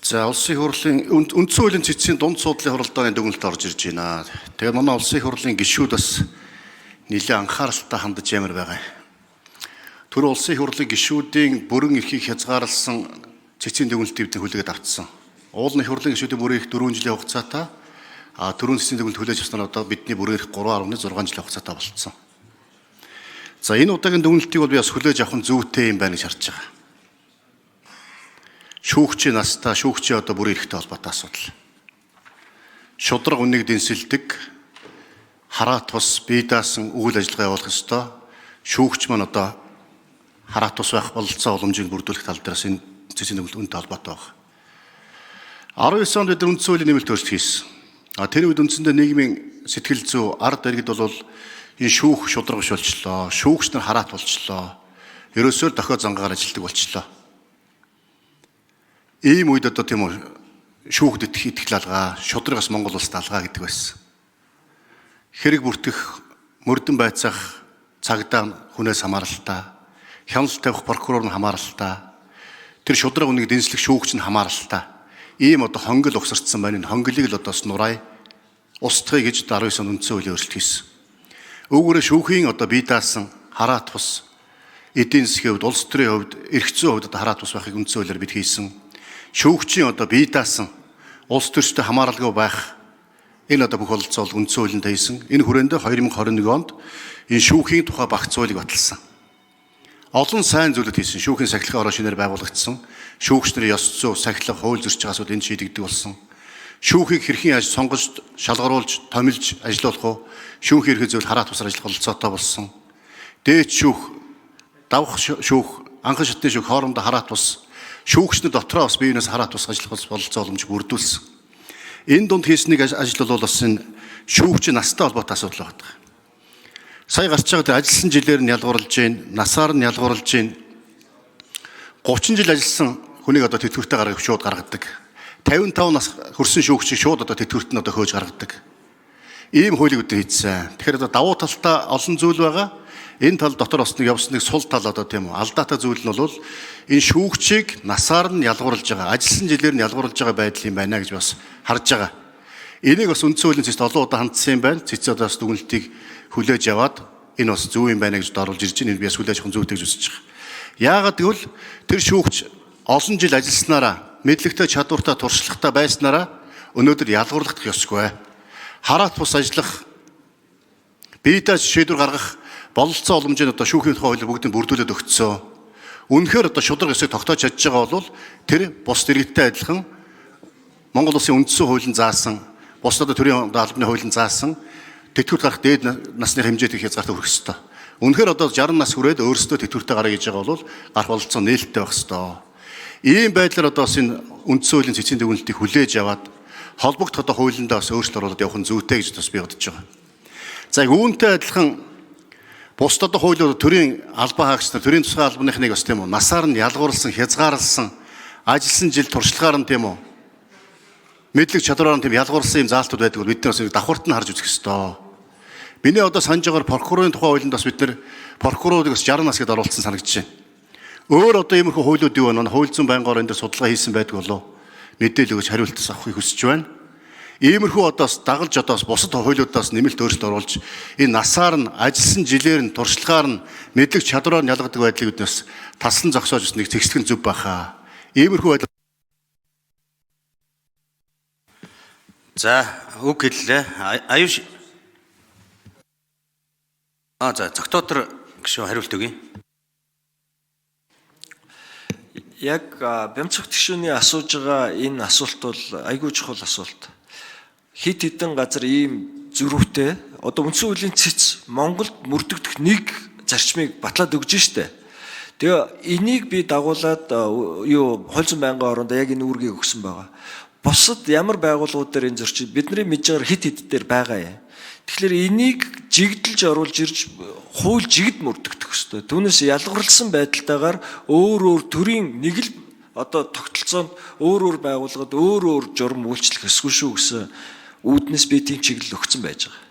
За улсын их хурлын үндсэн хуулийн цэцгийн дунд суудлын хуралдааны дүгнэлт орж ирж байна. Тэгээ манай улсын их хурлын гишүүд бас нэлээд анхааралтай хандаж ямар байгаа. Тэр улсын их хурлын гишүүдийн бүрэн эрхийг хязгаарласан цэцгийн дүгнэлтийг бид хүлээгээд авцсан. Уулын их хурлын гишүүдийн бүрэн эрх 4 жилийн хугацаатай түрүүн цэцгийн дүгнэлт хүлээж авсан одоо бидний бүрэн эрх 3.6 жилийн хугацаатай болцсон. За энэ удаагийн дүгнэлтийг бол би бас хүлээж авах нь зүйтэй юм байна гэж харж байгаа. Шүүгчийн настай, шүүгчийн одоо бүрэн эрхтэй холбоотой асуудал. Шудраг үнийг дэнсэлдэг, хараат тус бие даасан үйл ажиллагаа явуулах ёстой. Шүүгч маань одоо хараат тус байх бололцоо уламжийг бүрдүүлэх тал дээрээс энэ цэцгийн дүгнэлт үнэтэй холбоотой байна. 19 онд бид үндсэн хуулийн нэмэлт өөрчлөлт хийсэн. Тэр үед үндсэндээ нийгмийн сэтгэл зүй, ард иргэд бол энэ шүүх шудраг биш болчлоо. Шүүгч нар хараат болчлоо. Ерөөсөө дохио зангаар ажилладаг болчлоо. Ийм үед одоо тийм үү шүүхд итгэл алгаа, шудрагаас Монгол улсад алгаа гэдэг байсан. Хэрэг бүртгэх, мөрдөн байцаах цагдаа хүнээс хамааралтай, хяналт тавих прокурор нь хамааралтай, тэр шудраг үнийг дэнслэх шүүгч нь хамааралтай. Ийм одоо хонгил угсарцсан байна. Энэ хонглыг л одоо нурай устгахыг гэж 19 он үндсэн хуулийн өөрчлөлт хийсэн. Үүгээрээ шүүхийн одоо бие даасан хараат тус эдийн засгийн хувьд, улс төрийн хувьд, эрх зүйн хувьд одоо хараат тус байхыг үндсэн хуулиар бид хийсэн. Шүүгчийн одоо бие даасан улс төрчтэй хамааралгүй байх энэ одоо бүх бололцоо үндсэн хуулинд хийсэн. Энэ хүрээндээ 2021 онд энэ шүүхийн тухай багц хуулийг баталсан. Олон сайн зүйлүүд хийсэн. Шүүхийн сахилгын орон шинээр байгуулагдсан. Шүүгч нарын ёс зүй, сахилга, хууль зөрчил асуудал энд шийдэгдэх болсон. Шүүхийг хэрхэн сонгож, шалгаруулж, томилж ажиллуулах уу? Шүүхийн эрх зөвлөл хараат тусаар ажиллах бололцоотой болсон. Дээд шүүх, давх шүүх, анхан шатны шүүх хоорондоо хараат тус шүүгчнэр дотроо бас биенээс хараат тус ажиллах бололцоо уламжийг бүрдүүлсэн. Энэ дунд хийсэн нэг ажил бол бас энэ шүүгчийн настай холбоотой асуудал байна. Сая гарч байгаа ажилласан жилээр нь ялгуурлаж гин, насаар нь ялгуурлаж гин. 30 жил ажилласан хүнийг одоо тэтгэвртэй гаргах шууд гаргадаг. 55 нас хүрсэн шүүгчийг шууд одоо тэтгэврт нь одоо хөөж гаргадаг. Ийм хуулийг өдөр хийсэн. Тэгэхээр одоо давуу талтай олон зүйл байгаа. Энэ тал дотор бас нэг явсан нэг сул тал одоо тийм үү. Алдаатай зүйл нь бол энэ шүүгчийг насаар нь ялгуурлаж байгаа, ажилласан жилээр нь ялгуурлаж байгаа байдал юм байна гэж бас харж байгаа. Энийг бас үндсэн хуулийн цэцэд олон удаа хандсан юм байна. Цэцэд одоо бас дүгнэлтийг хүлээж аваад энэ бас зөв юм байна гэж оруулж ирж байна. Энэ би бас хүлээж авах зүйтэй гэж үзэж байгаа. Яагаад гэвэл тэр шүүгч олон жил ажилласнараа, мэдлэгтэй, чадвартай, туршлагатай байснараа өнөөдөр ялгуурлагдах ёсгүй. Хараат бус ажиллах, биедээ шийдвэр гаргах бололцоо уламжийг одоо шүүхийн тухай хуулийг бүгдийг бүрдүүлээд өгцөө. Үнэхээр одоо шудраг ёсыг тогтоож чадж байгаа бол тэр бус дэргэдтэй адилхан Монгол улсын үндсэн хуулийн заасан, бус одоо төрийн албаны хуулийн заасан тэтгэврт гарах дээд насны хэмжээтэй хязгаартай хүрэх ёстой. Үнэхээр одоо 60 нас хүрээд өөрсдөө тэтгэвртэй гараа гэж байгаа бол гарах бололцоо нээлттэй байх ёстой. Ийм байдлаар одоо бас энэ үндсэн хуулийн цэцгийн дүгнэлтийг хүлээж аваад холбогдох одоо хуулиндаа бас өөрчлөлт оруулаад явах нь зүйтэй гэж бас би бодож байгаа. За үүнтэй адилхан бусд одоо хуулиуд төрийн албан хаагч нар төрийн тусгай албаныхныг бас тийм үү насаар нь ялгуурласан, хязгаарласан, ажилласан жил туршлагаар нь тийм үү мэдлэг чадвараар нь тийм ялгуурласан юм заалтууд байдаг бол бид нар бас давхарт нь харж үзэх ёстой. Миний одоо санаж байгаагаар прокурорын тухай хуулинд бас бид нар прокурорыг бас 60 нас гэдээ оруулсан санагдаж байна. Өөр одоо иймэрхүү хуулиуд юу вэ? Хууль зүйн байнгын орон дээр судалгаа хийсэн байдаг болов мэдээлэл өгч хариулт авахыг хүсэж байна. Иймэрхүү одоо дагалж одоо бусад хуулиудаас нэмэлт өөрчлөлт оруулж энэ насаар нь ажилласан жилээр нь туршлагаар нь мэдлэг чадвараар нь ялгадаг байдлыг биднээс таслан зогсоож нэг зэгсгэн зүв баха. Иймэрхүү байдал. За үг хэллээ. Аюуш. За зохиотор гişүү хариулт өгье. Яг бямцах гişүүний асууж байгаа энэ асуулт бол айгүй чухал асуулт. Хит хитэн газар ийм зөрүүтэй одоо үндсэн хуулийн цэц Монголд мөрдөгдөх нэг зарчмыг батлаад өгж штэ. Тэгээ энийг би дагуулад юу хууль зүйн байнгын оронд яг энэ үүргийг өгсөн байгаа. Бусад ямар байгууллагууд дээр энэ зөрчил бидний мэдж байгаа хит хит дээр байгаа юм. Тэгэхээр энийг жигдэлж оруулж ирж хууль жигд мөрдөгдөх ёстой. Түүнээс ялгуурласан байдалтайгаар өөр төрийн нэг л одоо тогтолцоонд өөр байгууллагад өөр журам үйлчлэх ёсгүй шүү гэсэн үүднээс би тийм чиглэл өгсөн байж байгаа.